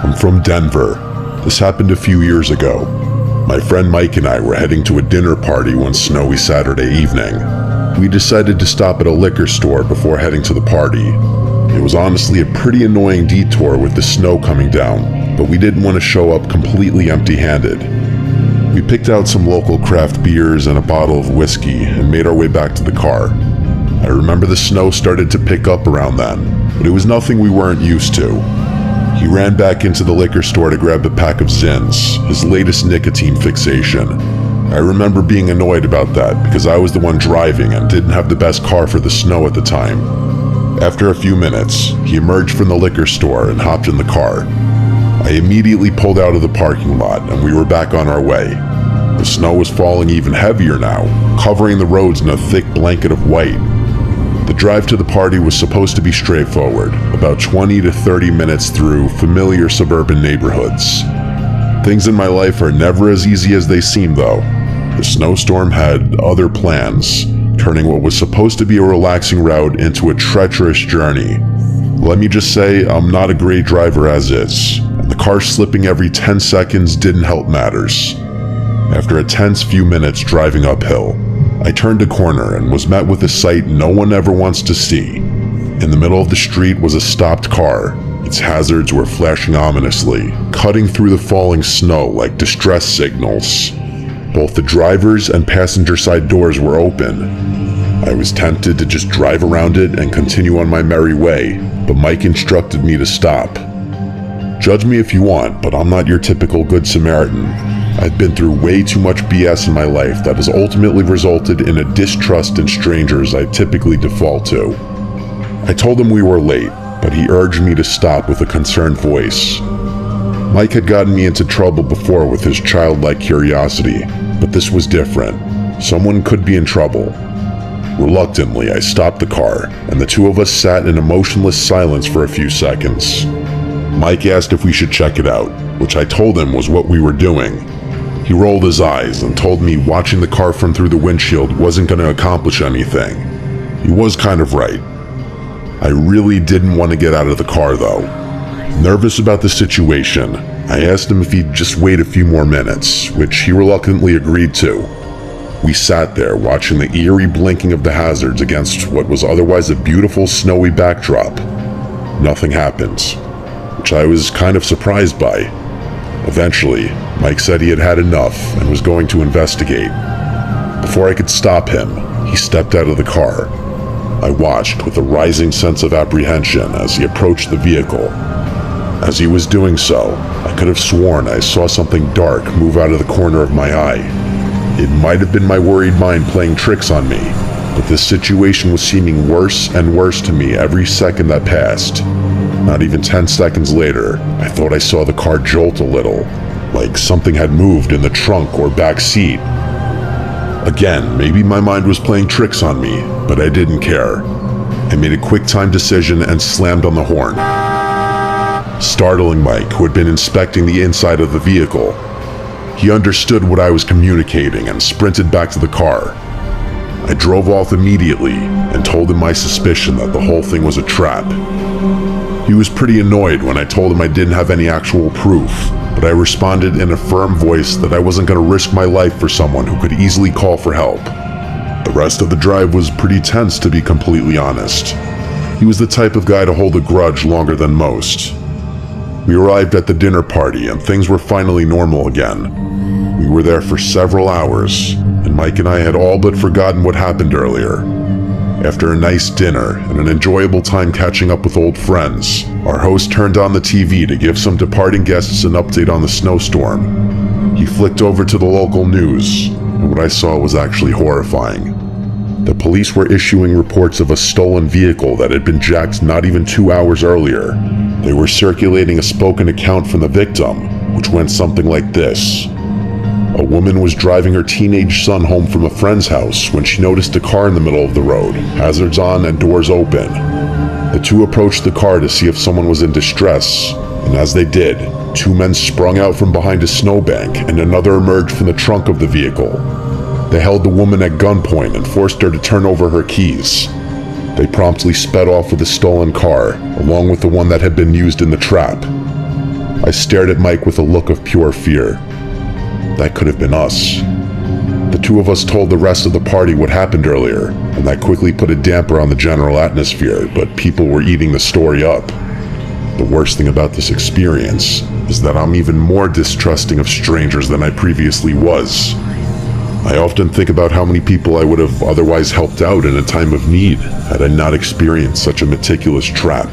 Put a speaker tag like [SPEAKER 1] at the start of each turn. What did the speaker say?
[SPEAKER 1] I'm from Denver. This happened a few years ago. My friend Mike and I were heading to a dinner party one snowy Saturday evening. We decided to stop at a liquor store before heading to the party. It was honestly a pretty annoying detour with the snow coming down, but we didn't want to show up completely empty-handed. We picked out some local craft beers and a bottle of whiskey and made our way back to the car. I remember the snow started to pick up around then, but it was nothing we weren't used to. He ran back into the liquor store to grab a pack of Zins, his latest nicotine fixation. I remember being annoyed about that because I was the one driving and didn't have the best car for the snow at the time. After a few minutes, he emerged from the liquor store and hopped in the car. I immediately pulled out of the parking lot and we were back on our way. The snow was falling even heavier now, covering the roads in a thick blanket of white. The drive to the party was supposed to be straightforward, about 20 to 30 minutes through familiar suburban neighborhoods. Things in my life are never as easy as they seem though. The snowstorm had other plans, turning what was supposed to be a relaxing route into a treacherous journey. Let me just say, I'm not a great driver as is, and the car slipping every 10 seconds didn't help matters. After a tense few minutes driving uphill, I turned a corner and was met with a sight no one ever wants to see. In the middle of the street was a stopped car. Its hazards were flashing ominously, cutting through the falling snow like distress signals. Both the driver's and passenger side doors were open. I was tempted to just drive around it and continue on my merry way, but Mike instructed me to stop. Judge me if you want, but I'm not your typical Good Samaritan. I've been through way too much BS in my life that has ultimately resulted in a distrust in strangers I typically default to. I told him we were late, but he urged me to stop with a concerned voice. Mike had gotten me into trouble before with his childlike curiosity, but this was different. Someone could be in trouble. Reluctantly, I stopped the car, and the two of us sat in a motionless silence for a few seconds. Mike asked if we should check it out, which I told him was what we were doing. He rolled his eyes and told me watching the car from through the windshield wasn't going to accomplish anything. He was kind of right. I really didn't want to get out of the car though. Nervous about the situation, I asked him if he'd just wait a few more minutes, which he reluctantly agreed to. We sat there watching the eerie blinking of the hazards against what was otherwise a beautiful snowy backdrop. Nothing happened, which I was kind of surprised by. Eventually, Mike said he had had enough and was going to investigate. Before I could stop him, he stepped out of the car. I watched with a rising sense of apprehension as he approached the vehicle. As he was doing so, I could have sworn I saw something dark move out of the corner of my eye. It might have been my worried mind playing tricks on me, but this situation was seeming worse and worse to me every second that passed. Not even 10 seconds later, I thought I saw the car jolt a little, like something had moved in the trunk or back seat. Again, maybe my mind was playing tricks on me, but I didn't care. I made a quick-time decision and slammed on the horn, startling Mike, who had been inspecting the inside of the vehicle. He understood what I was communicating and sprinted back to the car. I drove off immediately and told him my suspicion that the whole thing was a trap. He was pretty annoyed when I told him I didn't have any actual proof, but I responded in a firm voice that I wasn't going to risk my life for someone who could easily call for help. The rest of the drive was pretty tense, to be completely honest. He was the type of guy to hold a grudge longer than most. We arrived at the dinner party and things were finally normal again. We were there for several hours, and Mike and I had all but forgotten what happened earlier. After a nice dinner and an enjoyable time catching up with old friends, our host turned on the TV to give some departing guests an update on the snowstorm. He flicked over to the local news, and what I saw was actually horrifying. The police were issuing reports of a stolen vehicle that had been jacked not even 2 hours earlier. They were circulating a spoken account from the victim, which went something like this. A woman was driving her teenage son home from a friend's house when she noticed a car in the middle of the road, hazards on and doors open. The two approached the car to see if someone was in distress, and as they did, two men sprung out from behind a snowbank and another emerged from the trunk of the vehicle. They held the woman at gunpoint and forced her to turn over her keys. They promptly sped off with the stolen car, along with the one that had been used in the trap. I stared at Mike with a look of pure fear. That could have been us. The two of us told the rest of the party what happened earlier, and that quickly put a damper on the general atmosphere, but people were eating the story up. The worst thing about this experience is that I'm even more distrusting of strangers than I previously was. I often think about how many people I would have otherwise helped out in a time of need had I not experienced such a meticulous trap.